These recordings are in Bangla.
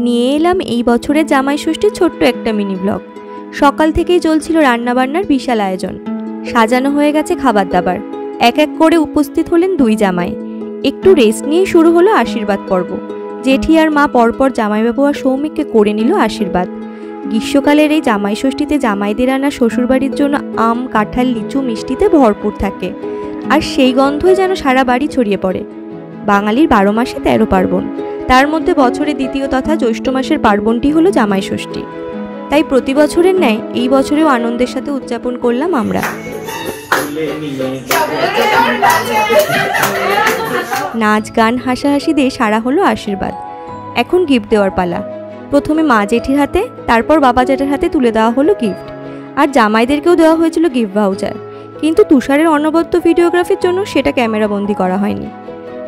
নিয়ে এলাম এই বছরের জামাই ষষ্ঠীর ছোট্ট একটা মিনি ব্লগ। সকাল থেকেই চলছিল রান্নাবান্নার বিশাল আয়োজন, সাজানো হয়ে গেছে খাবার দাবার। এক এক করে উপস্থিত হলেন দুই জামাই। একটু রেস্ট নিয়ে শুরু হলো আশীর্বাদ পর্ব। জেঠি আর মা পরপর জামাইবাবু আর সৌমিককে করে নিল আশীর্বাদ। গ্রীষ্মকালের এই জামাই ষষ্ঠীতে জামাইদের আনা শ্বশুরবাড়ির জন্য আম, কাঁঠাল, লিচু, মিষ্টিতে ভরপুর থাকে, আর সেই গন্ধই যেন সারা বাড়ি ছড়িয়ে পড়ে। বাঙালির 12 মাসে 13 পার্বণ, তার মধ্যে বছরে দ্বিতীয় তথা জ্যৈষ্ঠ মাসের পার্বণটি হলো জামাই ষষ্ঠী। তাই প্রতি বছরের ন্যায় এই বছরেও আনন্দের সাথে উদযাপন করলাম আমরা। নাচ, গান, হাসাহাসি দিয়ে সারা হলো আশীর্বাদ। এখন গিফট দেওয়ার পালা। প্রথমে মা জেঠির হাতে, তারপর বাবা জেঠের হাতে তুলে দেওয়া হলো গিফট। আর জামাইদেরকেও দেওয়া হয়েছিল গিফট ভাউচার, কিন্তু তুষারের অনবদ্য ভিডিওগ্রাফির জন্য সেটা ক্যামেরাবন্দি করা হয়নি।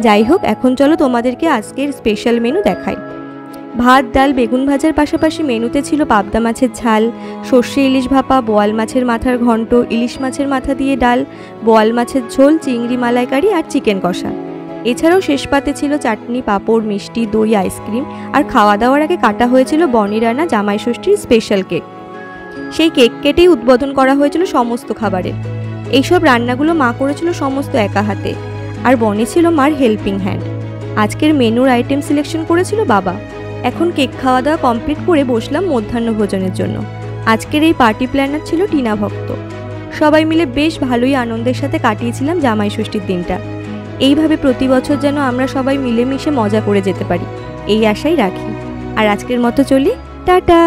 যাই হোক, এখন চলো তোমাদেরকে আজকের স্পেশাল মেনু দেখাই। ভাত, ডাল, বেগুন ভাজার পাশাপাশি মেনুতে ছিল পাবদা মাছের ঝাল, সর্ষে ইলিশ ভাপা, বোয়াল মাছের মাথার ঘন্ট, ইলিশ মাছের মাথা দিয়ে ডাল, বোয়াল মাছের ঝোল, চিংড়ি মালাইকারি আর চিকেন কষা। এছাড়াও শেষ পাতে ছিল চাটনি, পাঁপড়, মিষ্টি, দই, আইসক্রিম। আর খাওয়া দাওয়ার আগে কাটা হয়েছিল বনির রান্না জামাই ষষ্ঠীর স্পেশাল কেক। সেই কেক কেটেই উদ্বোধন করা হয়েছিল সমস্ত খাবারের। এইসব রান্নাগুলো মা করেছিল সমস্ত একা হাতে, আর বনি ছিল মার হেল্পিং হ্যান্ড। আজকের মেনুর আইটেম সিলেকশন করেছিল বাবা। এখন কেক খাওয়া দাওয়া কমপ্লিট করে বসলাম মধ্যাহ্ন ভোজনের জন্য। আজকের এই পার্টি প্ল্যানার ছিল টিনা ভক্ত। সবাই মিলে বেশ ভালোই আনন্দের সাথে কাটিয়েছিলাম জামাই ষষ্ঠীর দিনটা। এইভাবে প্রতি বছর যেন আমরা সবাই মিলেমিশে মজা করে যেতে পারি, এই আশাই রাখি। আর আজকের মতো চলি, টাটা।